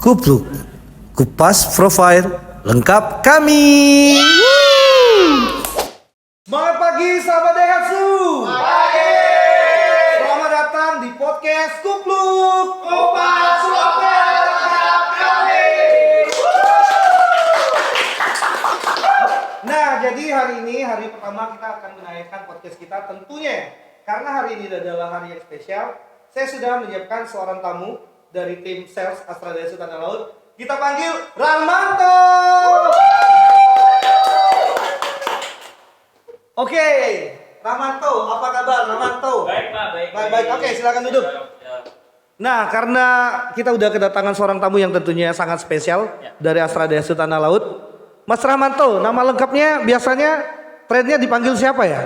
Kupluk, kupas profile lengkap kami. Semangat pagi sahabat Daihatsu. Pagi. Selamat datang di podcast Kupluk, kupas profile lengkap kami. Nah, jadi hari ini hari pertama kita akan menaikkan podcast kita tentunya karena hari ini adalah hari yang spesial. Saya sudah menyiapkan seorang tamu dari tim sales Astra Daihatsu Tanah Laut. Kita panggil Rahmanto. Oke, Rahmanto, apa kabar Rahmanto? Baik Pak, Baik. Oke, silakan duduk. Nah, karena kita udah kedatangan seorang tamu yang tentunya sangat spesial dari Astra Daihatsu Tanah Laut. Mas Rahmanto, nama lengkapnya biasanya trennya dipanggil siapa ya?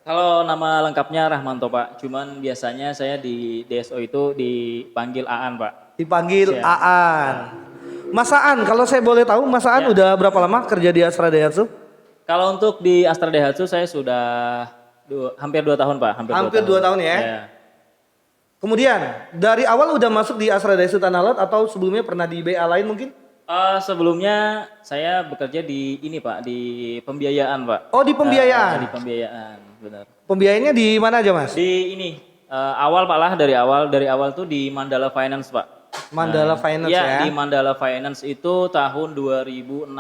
Kalau nama lengkapnya Rahmanto Pak, cuman biasanya saya di DSO itu dipanggil Aan Pak. Dipanggil Siap. Aan. Mas Aan, kalau saya boleh tahu, Mas Aan udah berapa lama kerja di Astra Daihatsu? Kalau untuk di Astra Daihatsu saya sudah hampir 2 tahun Pak. Hampir 2 tahun ya? Ya. Kemudian, dari awal udah masuk di Astra Daihatsu Tanah Laut atau sebelumnya pernah di BA lain mungkin? Sebelumnya saya bekerja di ini Pak, di pembiayaan Pak. Oh, di pembiayaan? Di pembiayaan, benar. Pembiayaannya di mana aja Mas? Di ini, awal Pak lah dari awal tuh di Mandala Finance Pak. Mandala Finance ya? Di Mandala Finance itu tahun 2016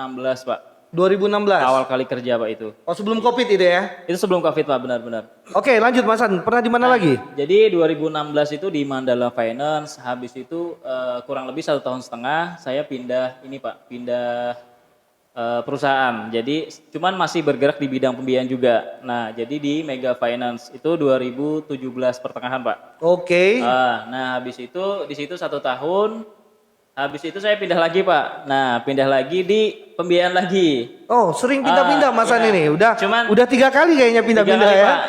Pak. 2016? Awal kali kerja Pak itu. Oh, sebelum Covid itu ya? Itu sebelum Covid Pak, benar-benar. Oke, lanjut Mas Aan. Pernah di mana lagi? Jadi 2016 itu di Mandala Finance, habis itu kurang lebih 1,5 tahun saya pindah ini Pak, pindah perusahaan. Jadi cuman masih bergerak di bidang pembiayaan juga. Nah, jadi di Mega Finance itu 2017 pertengahan Pak. Oke. Nah, habis itu di situ 1 tahun. Habis itu saya pindah lagi Pak. Nah, pindah lagi di pembiayaan lagi. Oh, sering pindah-pindah Mas Aan iya. ini. Udah 3 kali kayaknya pindah-pindah 3 kali, ya. Pak.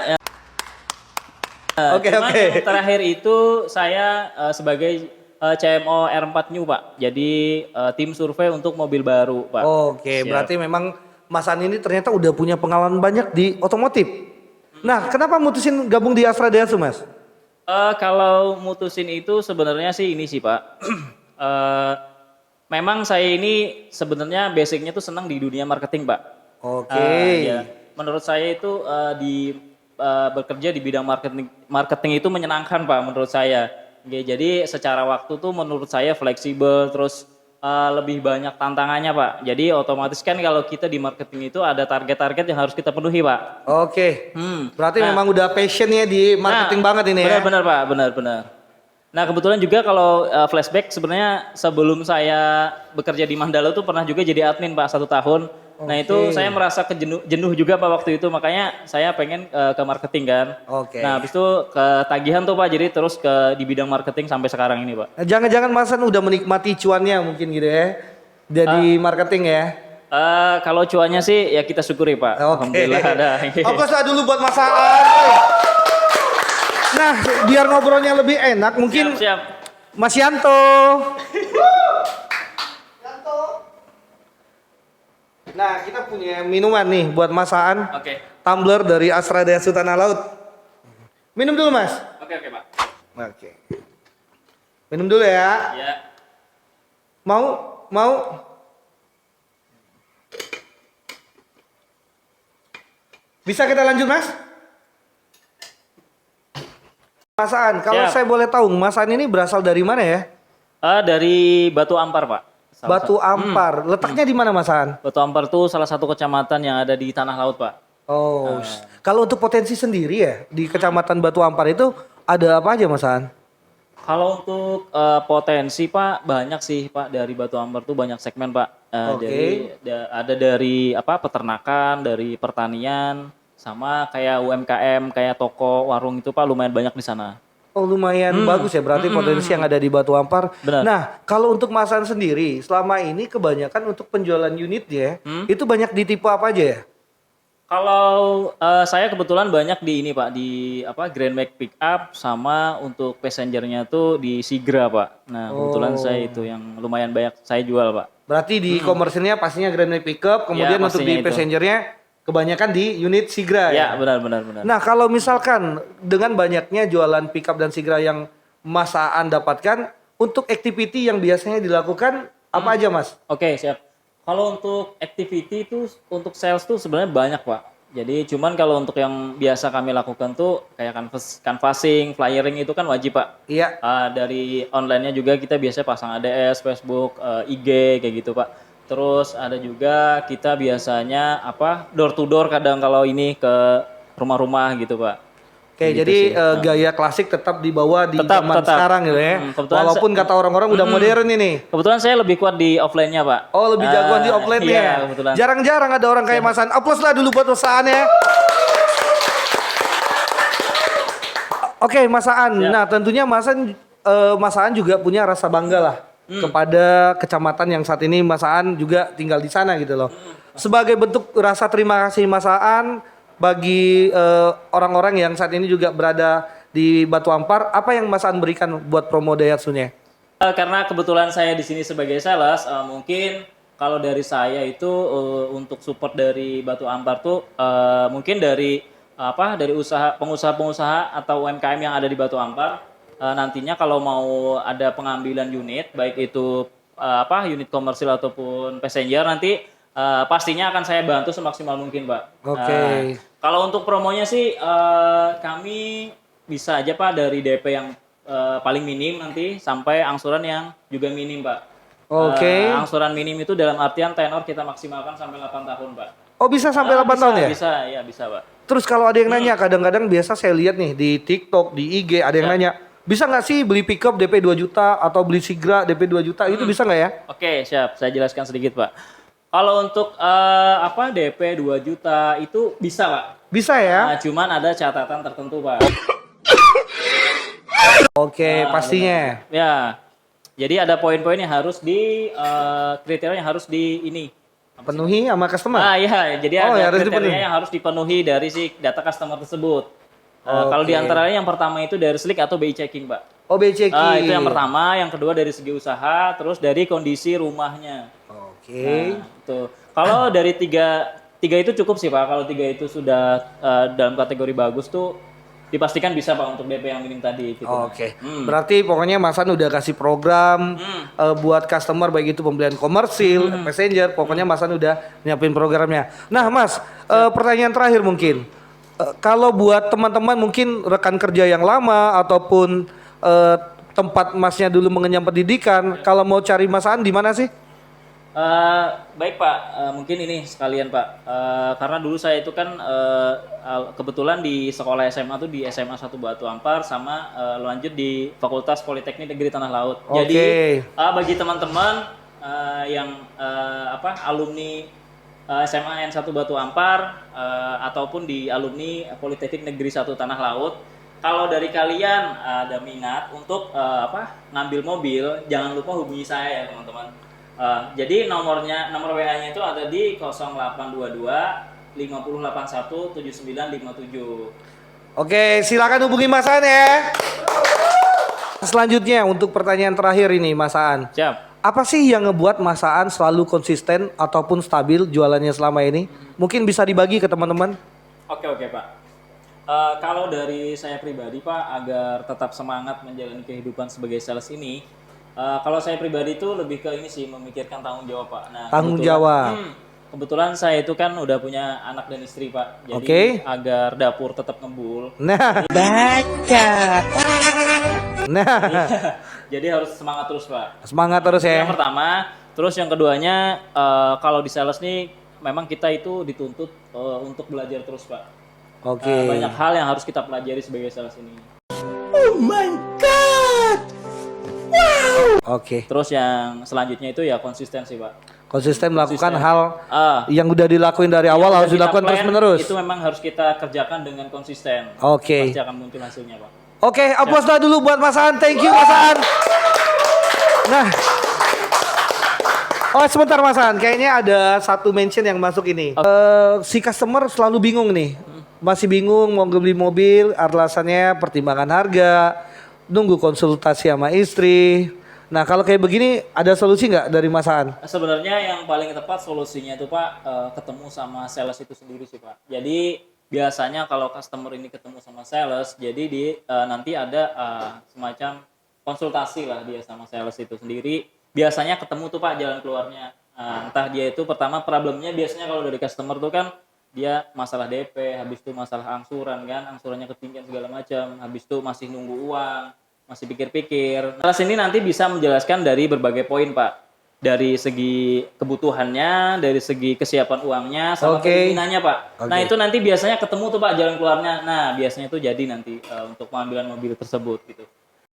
Oke. Yang terakhir itu saya sebagai CMO R4 New Pak. Jadi tim survei untuk mobil baru Pak. Oke, Siap. berarti memang Mas Aan ini ternyata udah punya pengalaman banyak di otomotif. Nah, kenapa mutusin gabung di Astra Daihatsu Mas? Kalau mutusin itu sebenarnya sih ini sih Pak. Memang saya ini sebenarnya basicnya tuh senang di dunia marketing Pak. Oke. Ya. Menurut saya itu bekerja di bidang marketing itu menyenangkan Pak menurut saya. Oke, jadi secara waktu tuh menurut saya fleksibel, terus lebih banyak tantangannya Pak. Jadi otomatis kan kalau kita di marketing itu ada target-target yang harus kita penuhi Pak. Oke. Berarti memang udah passionnya di marketing banget ini ya? Benar Pak, benar. Nah kebetulan juga kalau flashback sebenarnya sebelum saya bekerja di Mandala tuh pernah juga jadi admin Pak 1 tahun. Nah itu saya merasa jenuh juga Pak waktu itu, makanya saya pengen ke marketing kan. Oke. Nah habis itu ketagihan tuh Pak, jadi terus di bidang marketing sampai sekarang ini Pak. Nah, jangan-jangan Mas Aan udah menikmati cuannya mungkin gitu ya? Jadi marketing ya? Kalau cuannya sih ya kita syukuri Pak. Alhamdulillah ada. Aplaus lah dulu buat Mas Aan. Nah, biar ngobrolnya lebih enak, mungkin Siap. Mas Yanto. Nah, kita punya minuman nih buat Mas Aan. Oke. Tumbler dari Astra Daihatsu Tanah Laut. Minum dulu, Mas. Oke Pak. Oke. Minum dulu ya. Ya. Mau? Bisa kita lanjut, Mas? Mas Aan, kalau Siap. saya boleh tahu, Mas Aan ini berasal dari mana ya? Dari Batu Ampar Pak. Batu Ampar. Letaknya di mana, Mas Aan? Batu Ampar itu salah satu kecamatan yang ada di Tanah Laut Pak. Oh, kalau untuk potensi sendiri ya di Kecamatan Batu Ampar itu ada apa aja, Mas Aan? Kalau untuk potensi Pak banyak sih Pak, dari Batu Ampar tuh banyak segmen Pak. Ada dari peternakan, dari pertanian, sama kayak UMKM, kayak toko, warung itu Pak lumayan banyak di sana. Oh, lumayan bagus ya berarti potensi yang ada di Batu Ampar. Benar. Nah, kalau untuk Mas Aan sendiri selama ini kebanyakan untuk penjualan unitnya itu banyak di tipe apa aja ya? Kalau saya kebetulan banyak di ini Pak, di Grand Max Pickup, sama untuk passengernya tuh di Sigra Pak. Nah kebetulan saya itu yang lumayan banyak saya jual Pak. Berarti di komersilnya pastinya Grand Max Pickup, kemudian untuk pastinya di itu. passengernya kebanyakan di unit Sigra ya? Ya benar. Nah, kalau misalkan dengan banyaknya jualan pickup dan Sigra yang Mas Aan dapatkan, untuk activity yang biasanya dilakukan apa aja Mas? Oke, siap. Kalau untuk activity itu untuk sales tuh sebenarnya banyak, Pak. Jadi cuman kalau untuk yang biasa kami lakukan tuh kayak canvassing, flyering itu kan wajib, Pak. Iya. Dari online-nya juga kita biasanya pasang ADS, Facebook, IG kayak gitu, Pak. Terus ada juga kita biasanya door to door kadang kalau ini ke rumah-rumah gitu, Pak. Oke, Gitu jadi sih. gaya klasik tetap dibawa di Tetap, zaman tetap. sekarang gitu ya. Kebetulan Walaupun kata orang-orang udah modern ini. Kebetulan saya lebih kuat di offline-nya, Pak. Oh, lebih jagoan di offline-nya. Iya, kebetulan. Jarang-jarang ada orang kayak Mas An. Aplaus lah dulu buat Mas Aan ya. Oke, Mas Aan. Siap. Nah, tentunya Mas Aan juga punya rasa bangga lah kepada kecamatan yang saat ini Mas Aan juga tinggal di sana gitu loh. Sebagai bentuk rasa terima kasih Mas Aan bagi orang-orang yang saat ini juga berada di Batu Ampar, apa yang Mas Aan berikan buat promo Daihatsu-nya? Karena kebetulan saya di sini sebagai sales, mungkin kalau dari saya itu untuk support dari Batu Ampar tuh mungkin dari dari pengusaha-pengusaha atau UMKM yang ada di Batu Ampar, nantinya kalau mau ada pengambilan unit baik itu unit komersil ataupun passenger nanti pastinya akan saya bantu semaksimal mungkin, Pak. Oke. Kalau untuk promonya sih kami bisa aja, Pak, dari DP yang paling minim nanti sampai angsuran yang juga minim, Pak. Oke. Angsuran minim itu dalam artian tenor kita maksimalkan sampai 8 tahun, Pak. Oh, bisa sampai 8 tahun ya? Bisa, ya bisa, Pak. Terus kalau ada yang nanya, kadang-kadang biasa saya lihat nih di TikTok, di IG ada yang nanya, bisa nggak sih beli pickup DP 2 juta atau beli Sigra DP 2 juta? Itu bisa nggak ya? Oke, siap. Saya jelaskan sedikit, Pak. Kalau untuk DP 2 juta itu bisa, Pak. Bisa ya? Cuman ada catatan tertentu, Pak. Oke, pastinya. Ya. Jadi ada poin-poin yang harus kriteria yang harus Penuhi sama customer? Iya, jadi Oh, ya, ada harus kriteria dipenuhi. yang harus dipenuhi dari si data customer tersebut. Kalau Oke. diantaranya yang pertama itu dari slick atau BI checking, Pak. Oh, BCK. Itu yang pertama, yang kedua dari segi usaha, terus dari kondisi rumahnya. Oke. Nah, itu. Kalau dari tiga itu cukup sih, Pak. Kalau tiga itu sudah dalam kategori bagus tuh dipastikan bisa, Pak, untuk DP yang minim tadi gitu. Oke. Berarti pokoknya Mas An udah kasih program buat customer baik itu pembelian komersil, passenger, pokoknya Mas An udah nyiapin programnya. Nah, Mas, pertanyaan terakhir mungkin. Kalau buat teman-teman mungkin rekan kerja yang lama ataupun tempat Masnya dulu mengenyam pendidikan, kalau mau cari Mas An di mana sih? Baik, Pak, mungkin ini sekalian, Pak, karena dulu saya itu kan kebetulan di sekolah SMA tuh di SMA 1 Batu Ampar sama lanjut di Fakultas Politeknik Negeri Tanah Laut. Oke. Jadi bagi teman-teman yang alumni SMA N1 Batu Ampar ataupun di alumni Politeknik Negeri 1 Tanah Laut, kalau dari kalian ada minat untuk ngambil mobil, jangan lupa hubungi saya ya, teman-teman. Jadi nomor WA-nya itu ada di 0822 5081 7957. Oke, silakan hubungi Mas An ya. Selanjutnya untuk pertanyaan terakhir ini Mas An. Siap. Apa sih yang ngebuat Mas Aan selalu konsisten ataupun stabil jualannya selama ini? Mungkin bisa dibagi ke teman-teman. Oke, Pak. Kalau dari saya pribadi, Pak, agar tetap semangat menjalani kehidupan sebagai sales ini, kalau saya pribadi itu lebih ke ini sih, memikirkan tanggung jawab, Pak. Nah, Tanggung jawab. Kebetulan saya itu kan udah punya anak dan istri, Pak. Jadi Oke. agar dapur tetap ngebul. Nah, Jadi harus semangat terus, Pak. semangat terus Itu ya. yang pertama. Terus yang keduanya, kalau di sales nih memang kita itu dituntut untuk belajar terus, Pak. Oke. Banyak hal yang harus kita pelajari sebagai sales ini. Oke. Terus yang selanjutnya itu ya konsistensi, Pak. Konsisten melakukan Konsisten. hal yang udah dilakuin dari awal Yang harus udah kita dilakukan plan, terus menerus. Itu memang harus kita kerjakan dengan konsisten. Oke. Pasti akan muncul hasilnya, Pak. Oke, aplaus lah dulu buat Mas Aan. Thank you Mas Aan. Nah. Oh, sebentar Mas Aan, kayaknya ada satu mention yang masuk ini. Si customer selalu bingung nih. Masih bingung mau beli mobil, alasannya pertimbangan harga, nunggu konsultasi sama istri. Nah, kalau kayak begini ada solusi nggak dari Mas Aan? Sebenarnya yang paling tepat solusinya itu, Pak, ketemu sama sales itu sendiri sih, Pak. Jadi biasanya kalau customer ini ketemu sama sales, jadi nanti ada semacam konsultasi lah dia sama sales itu sendiri. Biasanya ketemu tuh Pak jalan keluarnya. Entah dia itu pertama problemnya biasanya kalau dari customer tuh kan dia masalah DP, habis itu masalah angsuran kan, angsurannya ketinggian segala macam, habis itu masih nunggu uang, masih pikir-pikir. Sales ini nanti bisa menjelaskan dari berbagai poin Pak. Dari segi kebutuhannya, dari segi kesiapan uangnya, sama keinginannya Pak. Nah itu nanti biasanya ketemu tuh Pak jalan keluarnya. Nah biasanya itu jadi nanti untuk pengambilan mobil tersebut gitu.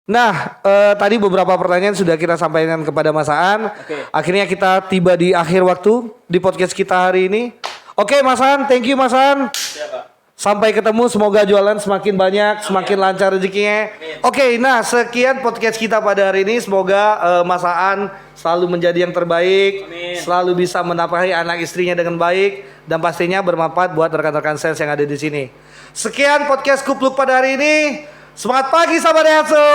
Nah, tadi beberapa pertanyaan sudah kita sampaikan kepada Mas Aan. Akhirnya kita tiba di akhir waktu di podcast kita hari ini. Oke Mas Aan, thank you Mas Aan. Siapa? Sampai ketemu, semoga jualan semakin banyak, semakin lancar rezekinya. Oke, nah sekian podcast kita pada hari ini. Semoga Mas Aan selalu menjadi yang terbaik, selalu bisa menafkahi anak istrinya dengan baik, dan pastinya bermanfaat buat rekan-rekan sales yang ada di sini. Sekian podcast Kupluk pada hari ini. Semangat pagi sahabat Daihatsu.